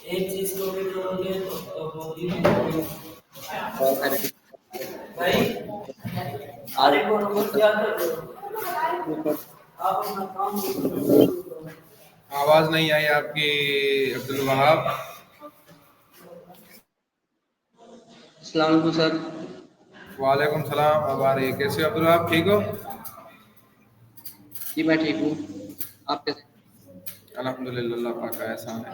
एक चीज को भी करोगे तो वो भी बहुत सारे भाई अरे बरोबर क्या कर रहे हो आप अपना काम करो। आवाज नहीं आई आपकी अब्दुल वहाब। अस्सलाम वालेकुम सर। वालेकुम सलाम। अब आ रही है। कैसे हो अब्दुल वहाब, ठीक हो? जी मैं ठीक हूँ, आप कैसे? अल्हम्दुलिल्लाह, अल्लाह पाक का एहसान है।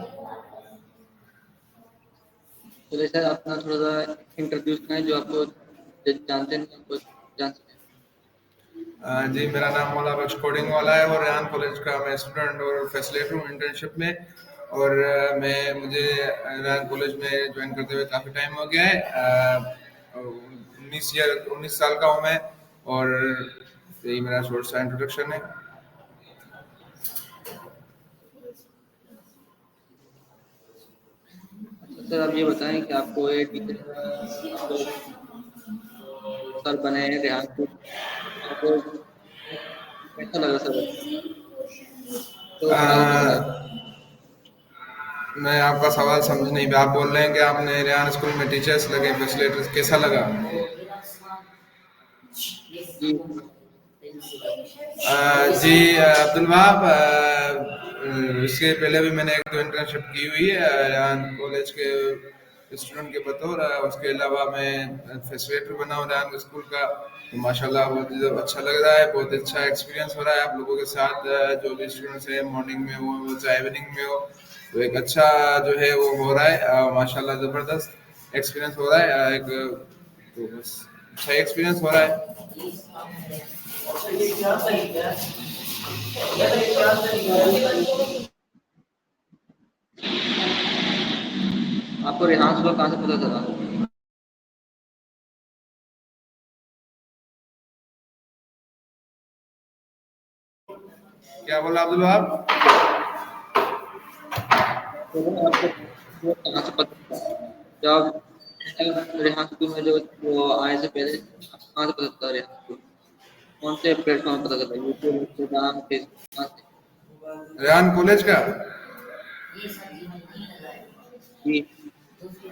चलिए सर, अपना थोड़ा सा इंट्रोड्यूस करें, जो आपको जानते हैं आपको जान सकें। जी, मेरा नाम मौला बख्श कोडिंग वाला है और रेहान कॉलेज का मैं स्टूडेंट और फैसिलिटेटर हूँ इंटर्नशिप में। और मुझे रेहान कॉलेज में ज्वाइन करते हुए काफ़ी टाइम हो गया है। 19 साल का हूँ मैं। और यही मेरा शॉर्ट सा इंट्रोडक्शन है। अच्छा सर, आप ये बताएं कि आपको ये टीचर आपको सर बने हैं रेहान को, आपको कैसा लगा सर? तो पढ़ाई कैसा है? मैं आपका सवाल समझ नहीं पाया। आप बोल रहे हैं कि आपने रेहान स्कूल में टीचर्स लगे, फैसिलिटेटर्स, कैसा लगा? जी जी अब्दुल वहाब, इसके पहले भी मैंने एक दो इंटर्नशिप की हुई है रेहान कॉलेज के स्टूडेंट के बतौर। उसके अलावा मैं फैसिलिटेटर बना हूँ रेहान स्कूल का। तो माशाल्लाह बहुत ही अच्छा लग रहा है, बहुत अच्छा एक्सपीरियंस हो रहा है आप लोगों के साथ। जो भी स्टूडेंट्स हैं मॉर्निंग में हो चाहे इवनिंग में हो, तो एक अच्छा जो है वो हो रहा है। माशाल्लाह ज़बरदस्त एक्सपीरियंस हो रहा है। तो बस अच्छा एक्सपीरियंस हो रहा है। ये क्या तरीका है? ये क्या तरीका है? आपको रेहान सुबह कहाँ से पता चला? क्या बोला अब्दुल वहाब? तो ना आपको वो कहाँ से पता चला? जब जब रेहान स्कूल में जो वो आए से पहले आपको कहाँ से पता चला रेहान स्कूल? कौन से प्लेटफॉर्म पता चला? यूट्यूब, इंस्टाग्राम, फेसबुक, कहाँ से? रेहान कॉलेज का जी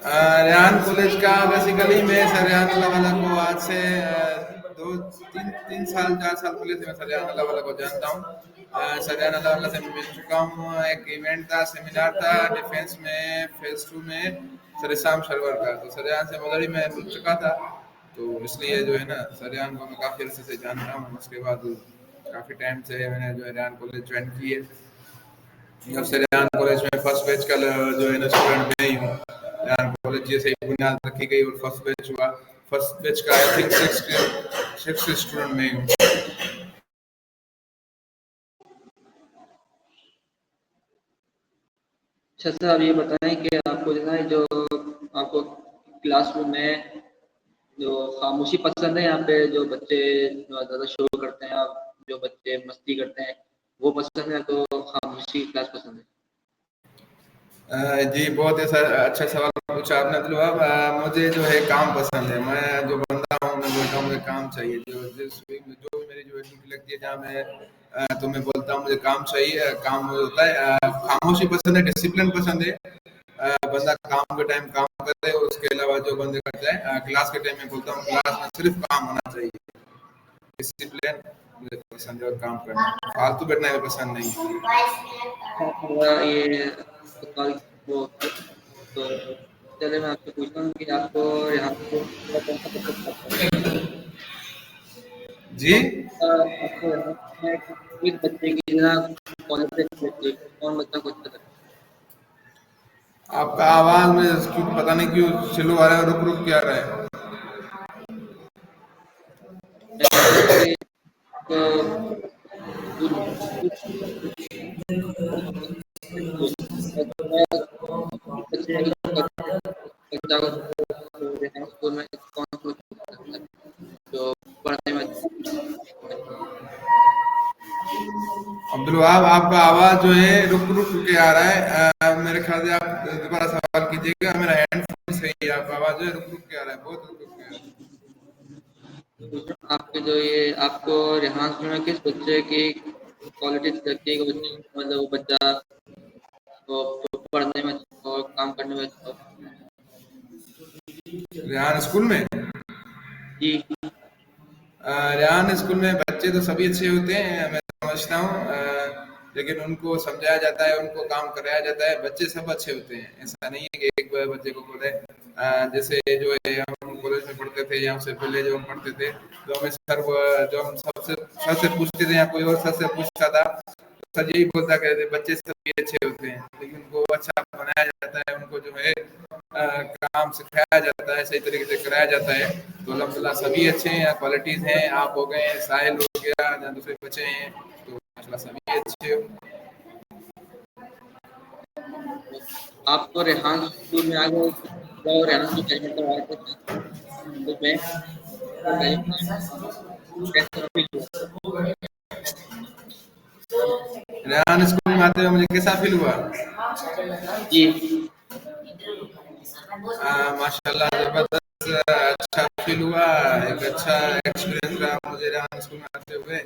रेहान कॉलेज का बेसिकली मैं सर रेहान अल्लाह वाला को आज से दो तीन तीन साल 4 साल पहले से मैं सर रेहान अल्लाह वाला को जानता हूँ। सर रेहान अल्लाह वाला से मैं मिल चुका हूँ। एक इवेंट था, सेमिनार था डिफेंस में फेज 2 में सर इस्लाम शरवर का। तो सर रेहान से उधर ही मैं मिल चुका था। तो इसलिए जो है ना सर रेहान को मैं काफ़ी अर्से से जानता हूँ। उसके बाद काफ़ी टाइम से मैंने जो है रेहान कॉलेज ज्वाइन की है। जब से रेहान कॉलेज में फर्स्ट बैच का जो है ना स्टूडेंट मैं ही हूँ। रेहान कॉलेज जैसे ही बुनियाद रखी गई और फर्स्ट बैच हुआ, फर्स्ट बैच का आई थिंक सिक्स स्टूडेंट मैं ही हूँ। अच्छा सर, आप ये बताएं कि आपको जो है जो आपको क्लासरूम में जो खामोशी पसंद है, यहाँ पे जो बच्चे ज़्यादा शोर करते हैं, जो बच्चे मस्ती करते हैं, वो पसंद है तो खामोशी क्लास पसंद है? जी, बहुत ऐसा अच्छा सवाल पूछा आपने अब्दुल वहाब। मुझे जो है काम पसंद है। मैं जो बंदा हूँ मैं बोलता हूँ मुझे काम चाहिए। जो भी मेरी जो ड्यूटी लगती है जहाँ मैं तो मैं बोलता हूँ मुझे काम चाहिए। काम मुझे होता है। खामोशी पसंद है, डिसिप्लिन पसंद है। बंदा काम के टाइम काम करे और उसके अलावा जो बंदे करते हैं क्लास के टाइम में बोलता हूँ क्लास में सिर्फ काम होना चाहिए। डिसिप्लिन मुझे पसंद है और काम करना, फालतू बैठना मुझे पसंद नहीं है। मेरा ये सवाल वो तो चलिए मैं आपसे पूछता हूँ कि आपको यहाँ पे कौन सा सब्जेक्ट पसंद है? जी, आपको यहाँ पे किस बच्चे की ना कॉलेज कौन बच्चा को अच्छा लगता आपका आवाज में क्यों पता नहीं क्यों स्लो आ रहा है, रुक रुक के आ रहा है। है? मैं कह रहा हूँ कि आपको जो बच्चे बच्चा को रेहान स्कूल में कौन सा अच्छा लगता है जो पढ़ने में अच्छा अब्दुल वहाब, आपका आवाज जो है रुक रुक के आ रहा है। मेरे ख्याल से आप दोबारा सवाल कीजिएगा। मेरा हैंडफोन सही है, आपका आवाज जो है रुक रुक के आ रहा है, बहुत रुक रुक के आ रहा है। है? आपके जो ये आपको रेहान स्कूल में किस बच्चे की क्वालिटी लगती है कि बच्चे मतलब वो बच्चा वो पढ़ने में और काम करने में? रेहान स्कूल में जी। रेहान स्कूल में बच्चे तो सभी अच्छे होते हैं, मैं समझता हूँ, लेकिन उनको समझाया जाता है, उनको काम कराया जाता है। बच्चे सब अच्छे होते हैं, ऐसा नहीं है कि एक बच्चे को बोले। जैसे जो है हम कॉलेज में पढ़ते थे या उससे पहले जो हम पढ़ते थे, तो हमें सर जो हम सबसे सर से पूछते थे या कोई और सर से पूछता था, तो सर यही बोलता कहते थे बच्चे सभी अच्छे होते हैं, लेकिन उनको अच्छा बनाया जाता है, उनको जो है काम सिखाया जाता है, सही तरीके से कराया जाता है। तो अल्हम्दुलिल्लाह सभी अच्छे हैं, क्वालिटीज हैं। आप हो गए, साहिल हो गया, या दूसरे बच्चे हैं, तो माशाल्लाह सभी अच्छे हो। आप तो रेहान स्कूल में आ गए, तो रेहान की टाइम में आए थे स्कूल में, तो कैसा फील हुआ? रेहान स्कूल में आते हुए मुझे कैसा फील हुआ? जी। माशाल्लाह जबरदस्त, अच्छा फील हुआ, एक अच्छा एक्सपीरियंस रहा मुझे रेहान स्कूल में आते हुए।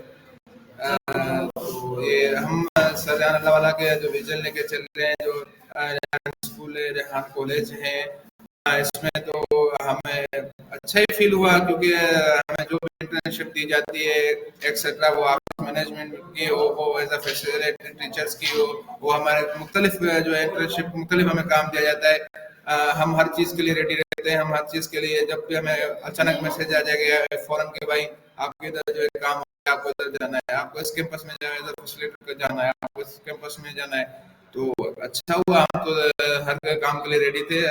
तो ये हम सर रेहान अल्लाह वाला के जो विजन लेके चल रहे हैं, जो रेहान स्कूल है, रेहान कॉलेज है, इसमें तो हमें अच्छा ही फील हुआ, क्योंकि हमें जो भी इंटर्नशिप दी जाती है एक्सेट्रा, वो ऑफिस मैनेजमेंट की हो, वो एज अ फैसिलिटी टीचर्स की हो, वो हमारे मुख्तलिफ जो है इंटर्नशिप मुख्तलिफ हमें काम दिया जाता है। हम हर चीज़ के लिए रेडी रहते हैं, हम हर चीज़ के लिए, जब भी हमें अचानक मैसेज आ जाएगा फौरन के भाई आपके इधर जो है काम हो, आपको इधर जाना है, आपको इस कैंपस में जाना है, इधर फैसिलिटी जाना है, आपको इस कैंपस में जाना है। तो अच्छा हुआ, हम तो हर काम के लिए रेडी थे।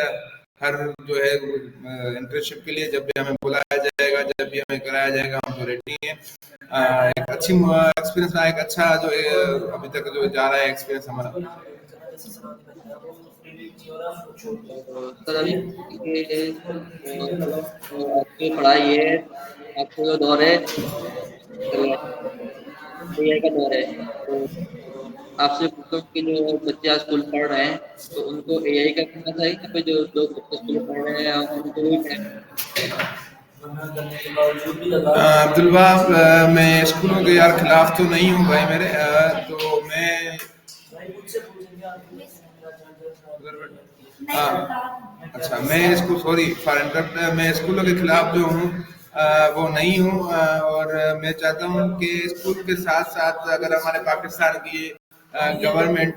हर जो है इंटर्नशिप के लिए जब भी हमें बुलाया जाएगा, जब भी हमें कराया जाएगा, हम तो रेडी हैं। एक अच्छी एक्सपीरियंस रहा, एक अच्छा जो अभी तक जो जा रहा है एक्सपीरियंस हमारा। सर अभी ये आपकी पढ़ाई है, आपको जो दौर है एआई का दौर है, तो आपसे पूछता हूँ कि जो बच्चे आज स्कूल पढ़ रहे हैं, तो उनको एआई का करना चाहिए या फिर जो जो बच्चे स्कूल पढ़ रहे हैं उनको वही पढ़ाना अब्दुल वहाब, मैं स्कूलों के यार खिलाफ तो नहीं हूँ भाई मेरे, तो मैं अच्छा, मैं इसको सॉरी फॉर इंटरप्ट, मैं स्कूलों के खिलाफ जो हूँ वो नहीं हूँ, और मैं चाहता हूँ कि स्कूल के साथ साथ अगर हमारे पाकिस्तान की गवर्नमेंट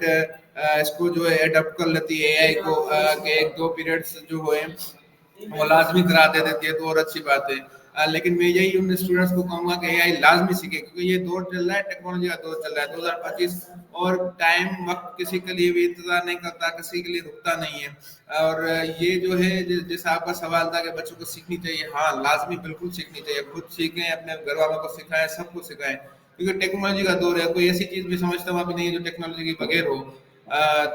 इसको जो है एडॉप्ट कर लेती है एआई को, कि एक दो पीरियड्स जो है वो लाजमी करा दे देती है, तो और अच्छी बात है। लेकिन मैं यही उन स्टूडेंट्स को कहूंगा कि एआई लाजमी सीखे, क्योंकि ये दौर चल रहा है, टेक्नोलॉजी का दौर चल रहा है 2025, और टाइम वक्त किसी के लिए भी इंतजार नहीं करता, किसी के लिए रुकता नहीं है। और ये जो है जैसा आपका सवाल था कि बच्चों को सीखनी चाहिए, हाँ लाजमी बिल्कुल सीखनी चाहिए, खुद सीखें, अपने घर वालों को सिखाएं, सबको सिखाएं, क्योंकि टेक्नोलॉजी का दौर है। कोई ऐसी चीज भी समझता हूँ अभी नहीं है जो टेक्नोलॉजी के बगैर हो,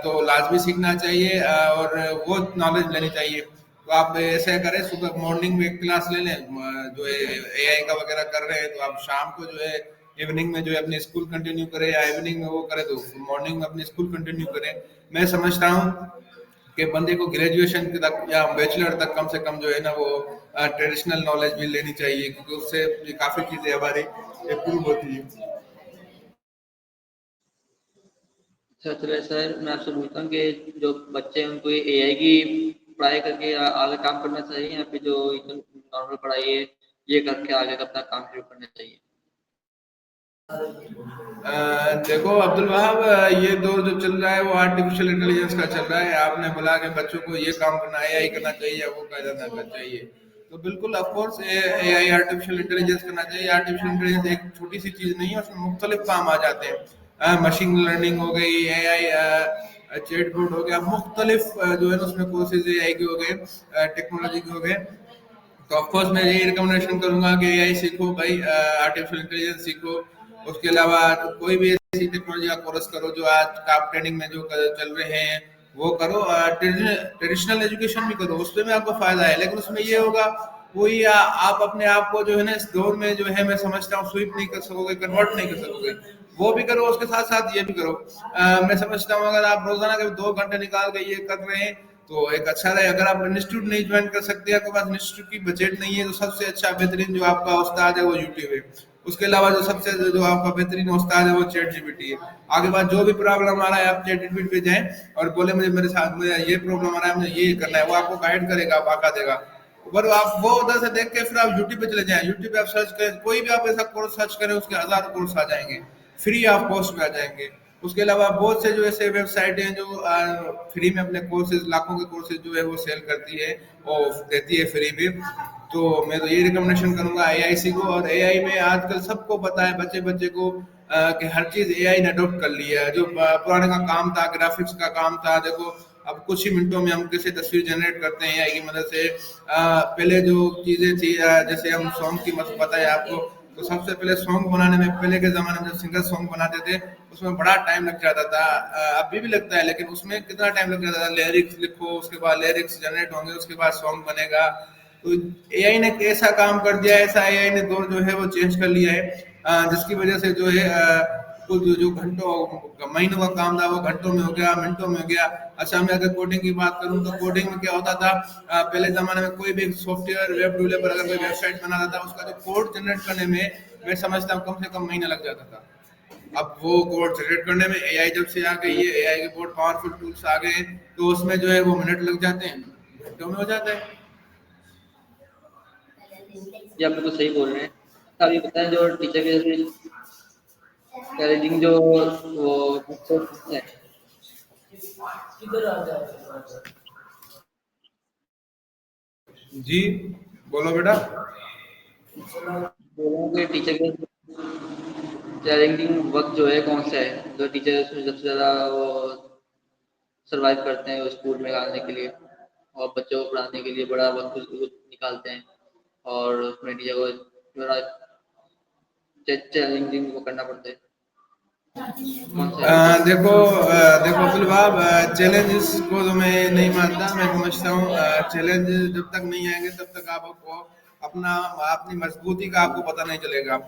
तो लाजमी सीखना चाहिए, और वो नॉलेज लेनी चाहिए। तो आप ऐसे करें, सुबह मॉर्निंग में एक क्लास ले लें, जो है एआई का वगैरह कर रहे हैं, तो आप शाम को जो है इवनिंग में जो है अपनी स्कूल कंटिन्यू करें, या इवनिंग में वो करें तो मॉर्निंग में अपनी स्कूल कंटिन्यू करें। मैं समझता हूँ कि बंदे को ग्रेजुएशन तक या बैचलर तक कम से कम जो है ना वो ट्रेडिशनल नॉलेज भी लेनी चाहिए, क्योंकि उससे काफ़ी चीज़ें हमारी इम्प्रूव होती है। अच्छा चलिए सर, मैं आपसे पूछता हूँ कि जो बच्चे हैं उनको एआई की पढ़ाई करके आगे काम करना चाहिए या फिर जो नॉर्मल पढ़ाई है ये करके आगे अपना काम शुरू करना चाहिए? देखो अब्दुल वहाब, ये दौर जो चल रहा है वो आर्टिफिशियल इंटेलिजेंस का चल रहा है। आपने बोला कि बच्चों को ये काम करना एआई करना चाहिए या वो करना चाहिए, तो बिल्कुल of course AI artificial intelligence करना चाहिए। आर्टिफिशियल इंटेलिजेंस एक छोटी सी चीज नहीं है, उसमें मुख्तलिफ काम आ जाते हैं। मशीन लर्निंग हो गई, एआई चैटबॉट हो गया, मुख्तलिफ जो है ना उसमें कोर्सेज एआई के हो गए, टेक्नोलॉजी के हो गए। तो ऑफकोर्स मैं यही रिकमेंडेशन करूंगा कि एआई सीखो भाई, आर्टिफिशियल इंटेलिजेंस सीखो। उसके अलावा कोई भी ऐसी टेक्नोलॉजी का कोर्स करो जो आज टॉप ट्रेनिंग में जो चल रहे हैं वो करो। ट्रेडिशनल एजुकेशन भी करो, उसमें भी आपको फायदा है, लेकिन उसमें ये होगा वही आप अपने आप को जो है ना इस दौर में जो है मैं समझता हूँ स्वीप नहीं कर सकोगे, कन्वर्ट नहीं कर सकोगे। वो भी करो, उसके साथ साथ ये भी करो। मैं समझता हूँ अगर आप रोजाना के 2 घंटे निकाल के ये कर रहे हैं तो एक अच्छा रहे। अगर आप इंस्टीट्यूट नहीं ज्वाइन कर सकते, आपके पास इंस्टीट्यूट की बजट नहीं है, तो सबसे अच्छा बेहतरीन जो आपका उस्ताद है वो यूट्यूब है। उसके अलावा जो सबसे जो आपका बेहतरीन उस्ताद है वो चैट जीपीटी है। आगे बाद जो भी प्रॉब्लम आ रहा है आप चैट जीपीटी पे जाएं और बोले मुझे मेरे साथ में ये प्रॉब्लम आ रहा है, मुझे ये करना है, वो आपको गाइड करेगा, बता देगा। पर आप वो उधर से देख के फिर आप यूट्यूब पे चले जाएं, यूट्यूब पे आप सर्च करें, कोई भी आप ऐसा कोर्स सर्च करें उसके 1000 कोर्स आ जाएंगे, फ्री ऑफ कॉस्ट में आ जाएंगे। उसके अलावा बहुत से जो ऐसे वेबसाइट हैं जो फ्री में अपने कोर्सेज, लाखों के कोर्सेज जो है वो सेल करती है और देती है फ्री में। तो मैं तो ये रिकमेंडेशन करूंगा एआईसी को। और एआई में आजकल सबको पता है, बच्चे बच्चे को कि हर चीज एआई ने अडॉप्ट कर लिया है। जो पुराने का काम था, ग्राफिक्स का काम था, देखो अब कुछ ही मिनटों में हम कैसे तस्वीर जनरेट करते हैं एआई की मदद से। पहले जो चीजें थी, जैसे हम सॉन्ग की मत पता है आपको, तो सबसे पहले सॉन्ग बनाने में, पहले के जमाने में जब सिंगर सॉन्ग बनाते थे उसमें बड़ा टाइम लग जाता था, अभी भी लगता है, लेकिन उसमें कितना टाइम लग जाता था। लिरिक्स लिखो, उसके बाद लिरिक्स जनरेट होंगे, उसके बाद सॉन्ग बनेगा। तो एआई ने कैसा काम कर दिया है, ऐसा एआई ने दौर जो है वो चेंज कर लिया है, जिसकी वजह से जो है कुछ जो घंटों महीनों का काम था वो घंटों में हो गया, मिनटों में हो गया। अच्छा मैं अगर कोडिंग की बात करूं तो कोडिंग में क्या होता था, पहले जमाने में कोई भी सॉफ्टवेयर वेब डेवलपर अगर कोई वेबसाइट बनाता था, उसका जो कोड जनरेट करने में मैं समझता हूँ कम से कम महीना लग जाता था। अब वो कोड जनरेट करने में एआई जब से आ गई है, एआई के बहुत पावरफुल टूल्स आ गए हैं, तो उसमें जो है वो मिनट लग जाते हैं, घंटों में हो जाता है। ये आप बिल्कुल सही बोल रहे हैं। आप ये बताएं जो टीचर के चैलेंजिंग जो वो है, किधर आ जाए। जी बोलो बेटा। बोलोगे टीचर के चैलेंजिंग वक्त जो है कौन सा है, जो टीचर उसमें सबसे ज़्यादा वो सर्वाइव करते हैं स्कूल में आने के लिए और बच्चों को पढ़ाने के लिए बड़ा वक्त निकालते हैं, और उसमें टीचर को बड़ा चैलेंजिंग वो करना पड़ता है, कौन सा है? देखो देखो फिलहाल चैलेंजेस को तो मैं नहीं मानता। मैं समझता हूँ चैलेंज जब तक नहीं आएंगे तब तक आपको अपना अपनी मजबूती का आपको पता नहीं चलेगा।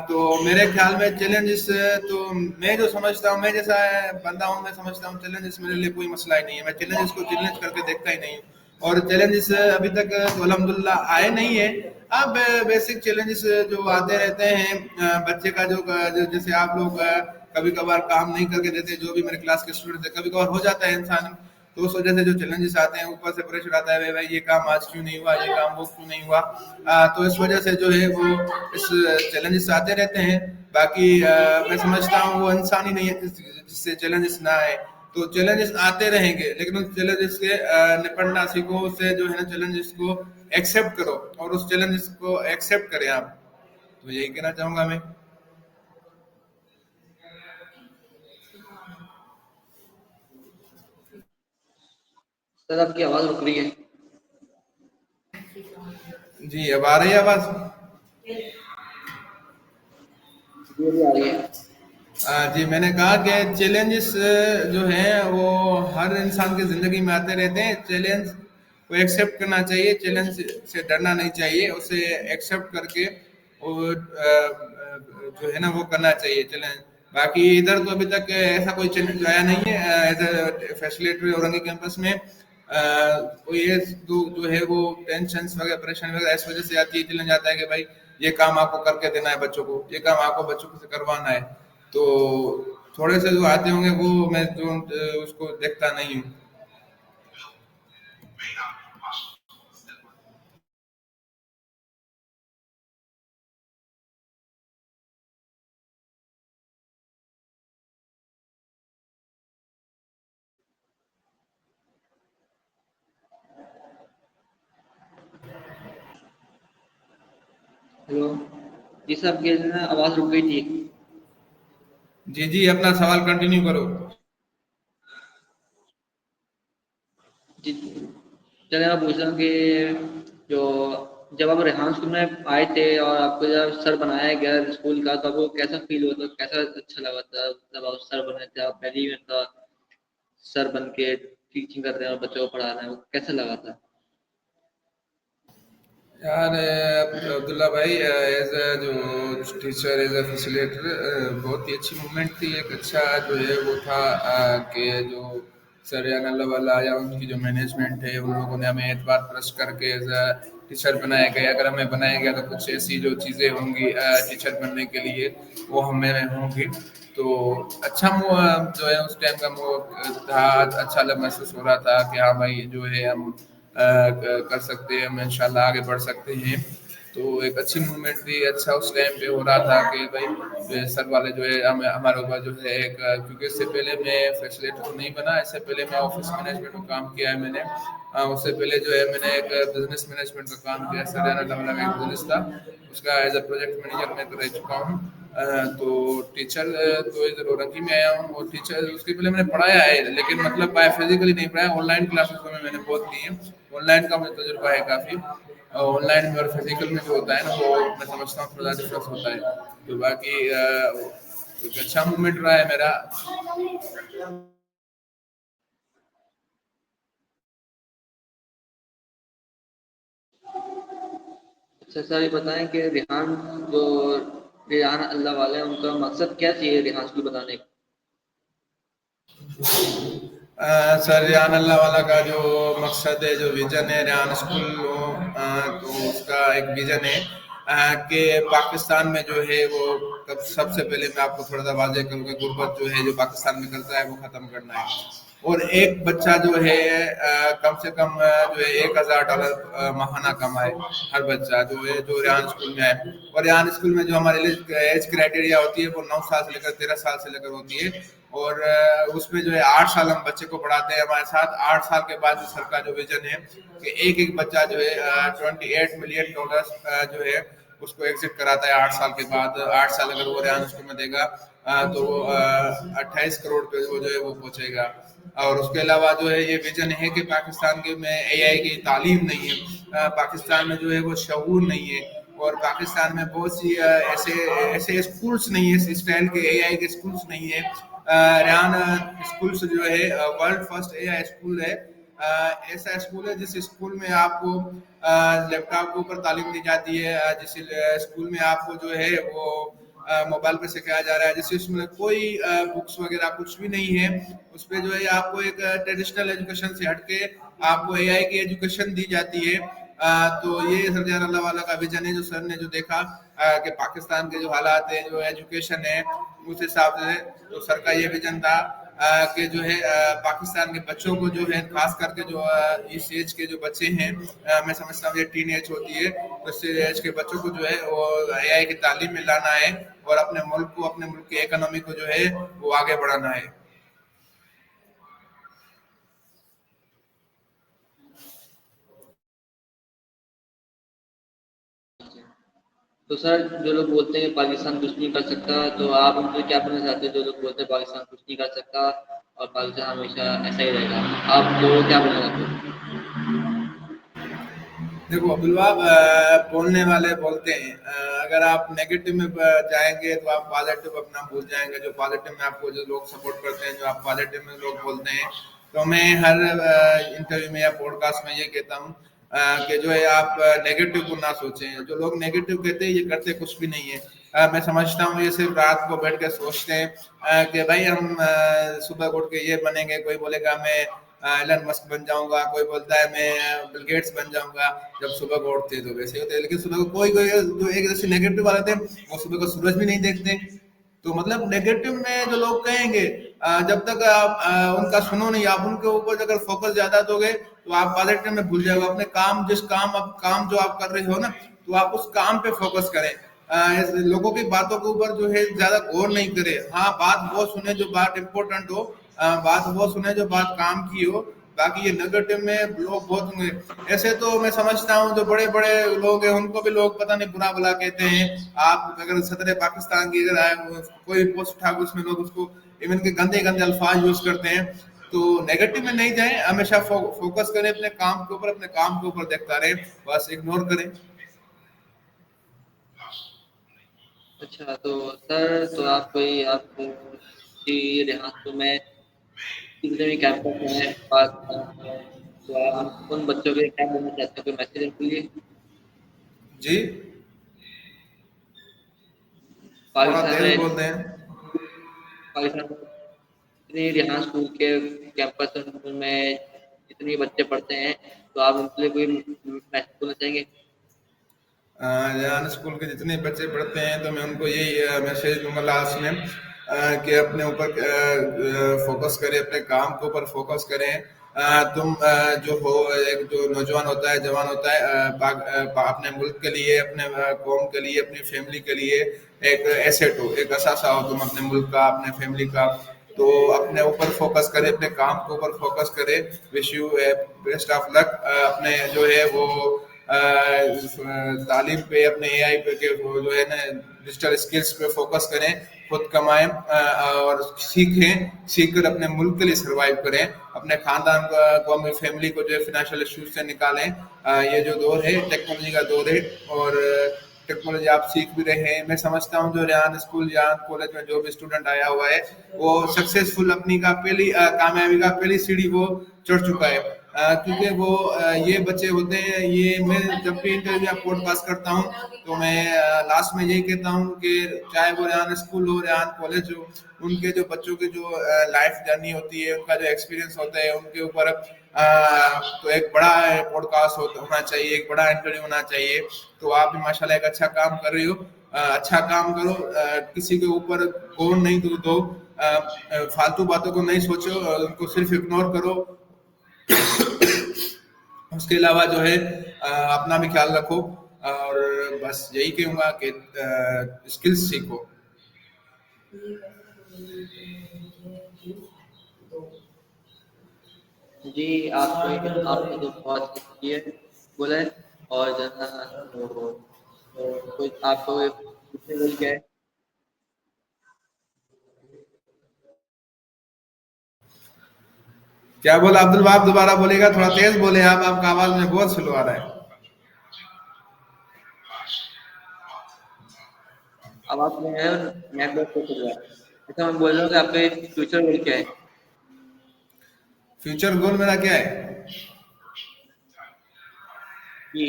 तो मेरे ख्याल में चैलेंजेस, तो मैं जो समझता हूँ, मैं जैसा बंदा हूँ, मैं समझता हूँ चैलेंजेस मेरे लिए कोई मसला ही नहीं है। मैं चैलेंजेस को चैलेंज करके देखता ही नहीं हूँ, और चैलेंजेस अभी तक तो अल्हम्दुलिल्लाह आए नहीं है। अब बेसिक चैलेंजेस जो आते रहते हैं, बच्चे का जैसे आप लोग कभी कभार काम नहीं करके देते, जो भी मेरे क्लास के स्टूडेंट है, कभी कभार हो जाता है इंसान, तो उस वजह से जो चैलेंजेस आते हैं, ऊपर से प्रेशर आता है, भाई ये काम आज क्यों नहीं हुआ, ये काम वो क्यों नहीं हुआ। तो इस वजह से जो है वो इस चैलेंजेस आते रहते हैं। बाकी मैं समझता हूँ वो इंसान ही नहीं है जिससे चैलेंजेस ना आए। तो चैलेंजेस आते रहेंगे, लेकिन उस चैलेंजेस के निपटना सीखो, उससे जो है ना चैलेंजेस को एक्सेप्ट करो और उस चैलेंजेस को एक्सेप्ट करें आप। तो यही कहना चाहूंगा मैं। सर आपकी आवाज़ रुक रही है। जी अब आ रही है आवाज? जी अभी आ रही है। जी मैंने कहा कि चैलेंजेस जो हैं वो हर इंसान की जिंदगी में आते रहते हैं। चैलेंज को एक्सेप्ट करना चाहिए, चैलेंज से डरना नहीं चाहिए, उसे एक्सेप्ट करके और जो है ना वो करना चाहिए चैलेंज। बाकी इधर तो अभी तक ऐसा कोई चैलेंज आया नहीं है as a facilitator Orangi campus में। कोई ये जो है वो टेंशन वगैरह, परेशानी वगैरह इस वजह से आती है, चैलेंज आता है कि भाई ये काम आपको करके देना है बच्चों को, ये काम आपको बच्चों को से करवाना है। तो थोड़े से जो आते होंगे वो मैं जो उसको देखता नहीं हूँ। हेलो जी सर, आपकी ना आवाज़ रुक गई थी। जी जी अपना सवाल कंटिन्यू करो। जी चलिए मैं पूछ रहा हूँ कि जो जब आप रेहान स्कूल में आए थे और आपको जब सर बनाया गया स्कूल का, तो आपको कैसा फील हुआ था, कैसा अच्छा लगा था जब आप सर बने थे, आप पहली में था सर बन के टीचिंग कर रहे हैं और बच्चों को पढ़ा रहे हैं, वो कैसा लगा था? यार अब्दुल्ला भाई एज ए जो टीचर, एज ए फैसिलिटेटर, बहुत ही अच्छी मूवमेंट थी। एक अच्छा जो है वो था कि जो सर या वाला या उनकी जो मैनेजमेंट है उन लोगों ने हमें एतबार ट्रस्ट करके एज टीचर बनाया गया। अगर हमें बनाया गया तो कुछ ऐसी जो चीज़ें होंगी टीचर बनने के लिए वो हमें होंगी। तो अच्छा जो है उस टाइम का वो था, अच्छा महसूस हो रहा था कि हाँ भाई जो है हम कर सकते हैं, हम इंशाल्लाह आगे बढ़ सकते हैं। तो एक अच्छी मूवमेंट थी, अच्छा उस टाइम पे हो रहा था कि भाई जो है सर वाले जो है हमें हमारे ऊपर जो है एक, क्योंकि इससे पहले मैं फैसिलिटेटर नहीं बना, इससे पहले मैं ऑफिस मैनेजमेंट में काम किया है मैंने। उससे पहले जो है मैंने एक बिजनेस मैनेजमेंट का काम किया, सरियाना लवला का एक बिजनेस था, उसका एज अ प्रोजेक्ट मैनेजर मैं रह चुका हूँ। तो टीचर तो इधर औरंगी में आया हूँ, और टीचर उसके पहले मैंने पढ़ाया है, लेकिन मतलब बाय फिजिकली नहीं पढ़ाया, ऑनलाइन क्लासेस में मैंने बहुत ली है। ऑनलाइन का मुझे तजुर्बा है काफ़ी। ऑनलाइन में और फिजिकल में जो होता है ना, वो मैं समझता हूँ थोड़ा डिफरेंस होता है। तो बाकी एक अच्छा मूवमेंट रहा है मेरा। अच्छा सर, ये बताएं कि रेहान जो रेहान अल्लाह वाले हैं, उनका मकसद क्या चाहिए रेहान स्कूल बनाने का? सर रेहान अल्लाह वाला का जो मकसद है, जो विजन है रेहान स्कूल, तो उसका एक विजन है कि पाकिस्तान में जो है वो सबसे पहले मैं आपको थोड़ा सा वाज़ेह करूँगा, गुर्बत जो है जो पाकिस्तान में करता है वो ख़त्म करना है। और एक बच्चा जो है कम से कम जो है $1000 माहाना कमाए, हर बच्चा जो है जो रेहान स्कूल में है। और रेहान स्कूल में जो हमारे एज क्राइटेरिया होती है वो 9 साल से लेकर 13 साल से लेकर होती है। और उसमें जो है 8 साल हम बच्चे को पढ़ाते हैं हमारे साथ। 8 साल के बाद सर का जो विजन है कि एक एक बच्चा जो है $28 मिलियन जो है उसको एग्जिट कराता है 8 साल के बाद। 8 साल अगर वो रेहान स्कूल में देगा तो वो 28 करोड़ पे वो जो है वो पहुंचेगा। और उसके अलावा जो है ये विजन है कि पाकिस्तान के में एआई की तालीम नहीं है, पाकिस्तान में जो है वो शऊर नहीं है, और पाकिस्तान में बहुत सी ऐसे ऐसे स्कूल्स नहीं है, इस स्टाइल के एआई के स्कूल्स नहीं है। रेहान स्कूल्स जो है वर्ल्ड फर्स्ट एआई स्कूल है। ऐसा स्कूल है जिस स्कूल में आपको लैपटॉप के ऊपर तालीम दी जाती है, जिस स्कूल में आपको जो है वो मोबाइल पे सिखाया जा रहा है, जिससे उसमें कोई बुक्स वगैरह कुछ भी नहीं है। उस पे जो है आपको एक ट्रेडिशनल एजुकेशन से हटके आपको एआई की एजुकेशन दी जाती है। तो ये सरदार अल्लाह वाला का विजन है, जो सर ने जो देखा कि पाकिस्तान के जो हालात है, जो एजुकेशन है, उस हिसाब से तो सर का ये विजन था कि जो है पाकिस्तान के बच्चों को जो है, खास करके जो इस एज के जो बच्चे हैं, मैं समझता हूँ ये टीन एज होती है, तो इस एज के बच्चों को जो है वो एआई की तालीम में लाना है, और अपने मुल्क को, अपने मुल्क की इकोनॉमी को जो है वो आगे बढ़ाना है। तो सर, जो लोग बोलते हैं पाकिस्तान कुछ नहीं कर सकता, तो आप उनसे क्या बोलना चाहते हैं? जो लोग बोलते हैं पाकिस्तान कुछ नहीं कर सकता और पाकिस्तान हमेशा ऐसा ही रहेगा, आप लोगों को क्या बोलना चाहते हैं? देखो अब्दुलवाब, बोलने वाले बोलते हैं, अगर आप नेगेटिव में जाएंगे तो आप पॉजिटिव अपना भूल जाएंगे। जो पॉजिटिव में आपको जो लोग सपोर्ट करते हैं, जो आप पॉजिटिव में लोग बोलते हैं, तो मैं हर इंटरव्यू में या पॉडकास्ट में ये कहता हूँ कि जो है आप नेगेटिव को ना सोचें। जो लोग नेगेटिव कहते हैं ये करते कुछ भी नहीं है। मैं समझता हूँ ये सिर्फ रात को बैठ के सोचते हैं कि भाई हम सुबह उठ के ये बनेंगे, कोई बोलेगा मैं एलन मस्क बन जाऊंगा, कोई बोलता है मैं बिल गेट्स बन जाऊंगा। जब सुबह को उठते हैं तो वैसे होते हैं, लेकिन सुबह को कोई कोई जो एक जैसे नेगेटिव वाले थे वो सुबह को सूरज भी नहीं देखते। तो मतलब नेगेटिव में जो लोग कहेंगे जब तक आप उनका सुनो नहीं, आप उनके ऊपर अगर फोकस ज्यादा दोगे तो आप पॉजिटिव में भूल जाओगे। अपने काम, जिस काम आप काम जो आप कर रहे हो ना, तो आप उस काम पे फोकस करें। लोगों की बातों के ऊपर जो है ज्यादा गौर नहीं करे। हाँ, बात वो सुने जो बात इंपॉर्टेंट हो, बात वो सुने जो बात काम की हो। बाकी ये नेगेटिव में लोग बहुत होंगे। ऐसे तो मैं समझता हूँ जो बड़े बड़े लोग हैं उनको भी लोग पता नहीं बुरा भला कहते हैं। आप अगर सदर पाकिस्तान की अगर आए कोई पोस्ट उठा के उसमें लोग उसको इवन के गंदे गंदे अल्फाज यूज करते हैं। तो नेगेटिव में नहीं जाए, हमेशा फोकस करें अपने काम के ऊपर, अपने काम के ऊपर देखता रहे, बस इग्नोर करें। अच्छा, तो सर, तो आप कोई आप रिहासतों में कितने भी कैंपस हैं पाकिस्तान में, तो आप उन बच्चों के लिए क्या बोलना चाहते हैं? कोई मैसेज उनके लिए? जी, थोड़ा पाकिस्तान तेज में बोलते हैं। पाकिस्तान में जितने रिहान स्कूल के कैंपस हैं उनमें जितने भी बच्चे पढ़ते हैं, तो आप उनके लिए कोई मैसेज बोलना चाहेंगे? रेहान स्कूल के जितने बच्चे पढ़ते हैं तो मैं उनको यही मैसेज दूंगा लास्ट में कि अपने ऊपर फोकस करें, अपने काम के ऊपर फोकस करें। तुम जो हो, एक जो नौजवान होता है, जवान होता है, अपने मुल्क के लिए, अपने कौम के लिए, अपनी फैमिली के लिए एक एसेट हो, एक असासा हो तुम अपने मुल्क का, अपने फैमिली का। तो अपने ऊपर फोकस करें, अपने काम के ऊपर फोकस करें। Wish you best of luck. अपने जो है वो तालीम पे, अपने एआई पे के वो जो है ना डिजिटल स्किल्स पे फोकस करें, खुद कमाएं और सीख कर अपने मुल्क के लिए सरवाइव करें, अपने खानदान को, अपनी फैमिली को जो है फाइनेंशियल इश्यूज से निकालें। ये जो दौर है टेक्नोलॉजी का दौर है, और टेक्नोलॉजी आप सीख भी रहे हैं। मैं समझता हूँ जो रेहान स्कूल, रेहान कॉलेज में जो भी स्टूडेंट आया हुआ है वो सक्सेसफुल अपनी का पहली कामयाबी का पहली सीढ़ी वो चढ़ चुका है। क्योंकि वो ये बच्चे होते हैं, ये मैं जब भी इंटरव्यू या पॉडकास्ट करता हूँ तो मैं लास्ट में यही कहता हूँ कि चाहे वो रेहान स्कूल हो, रेहान कॉलेज हो, उनके जो बच्चों की जो लाइफ जर्नी होती है, उनका जो एक्सपीरियंस होता है, उनके ऊपर तो एक बड़ा पॉडकास्ट होना चाहिए, एक बड़ा इंटरव्यू होना चाहिए। तो आप भी माशाल्लाह एक अच्छा काम कर रही हो। अच्छा काम करो, किसी के ऊपर गौर नहीं दो, फालतू बातों को नहीं सोचो, उनको सिर्फ इग्नोर करो। उसके अलावा जो है अपना भी ख्याल रखो, और बस यही कहूँगा कि स्किल्स सीखो। जी, आपने तो बहुत अच्छी है बोला है। और जो है ना, तो कोई आपको पूछने को क्या है? क्या बोला अब्दुल वहाब? दोबारा बोलेगा? थोड़ा तेज बोले आप, आपका आवाज में बहुत स्लो आ रहा है। अब आप नेटवर्क पे चल रहा है। अच्छा, मैं बोल रहा हूँ कि आपके फ्यूचर गोल क्या है? फ्यूचर गोल मेरा क्या है? जी।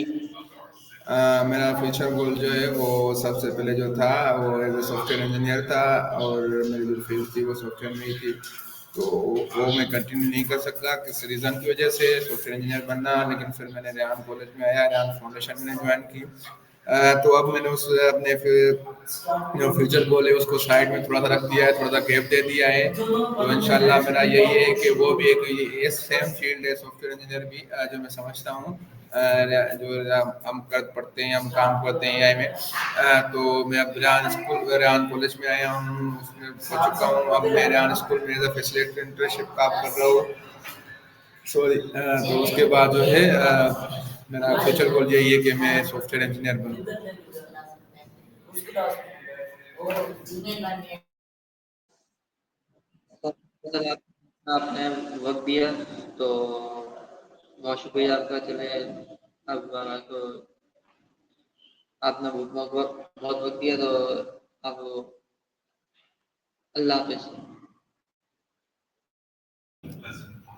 मेरा फ्यूचर गोल जो है वो सबसे पहले जो था वो एज ए सॉफ्टवेयर इंजीनियर था, और मेरी जो फील्ड थी वो सॉफ्टवेयर में ही थी। तो वो मैं कंटिन्यू नहीं कर सकता किस रीज़न की वजह से, सॉफ्टवेयर इंजीनियर बनना। लेकिन फिर मैंने रेहान कॉलेज में आया, रेहान फाउंडेशन मैंने ज्वाइन की। तो अब मैंने उस अपने जो फ्यूचर गोल है उसको साइड में थोड़ा सा रख दिया है, थोड़ा सा गैप दे दिया है। तो इंशाल्लाह मेरा यही है कि वो भी एक ये सेम फील्ड है सॉफ्टवेयर इंजीनियर भी, जो मैं समझता हूँ जो हम कर पढ़ते हैं, हम काम करते हैं एआई में। तो मैं अब रेहान कॉलेज में आया हूँ, उसमें पढ़ चुका हूँ। अब मैं रेहान स्कूल में एज अ फैसिलिटेटर इंटर्नशिप काम कर रहा हूँ। सॉरी। तो उसके बाद जो है मेरा फ्यूचर गोल यही है कि मैं सॉफ्टवेयर इंजीनियर बनूँ। अगर आपने वक्त दिया तो बहुत शुक्रिया आपका। चले अब तो आपने बहुत वक्त दिया, तो आप अल्लाह हाफिज।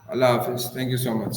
अल्लाह हाफिज। Thank you so much.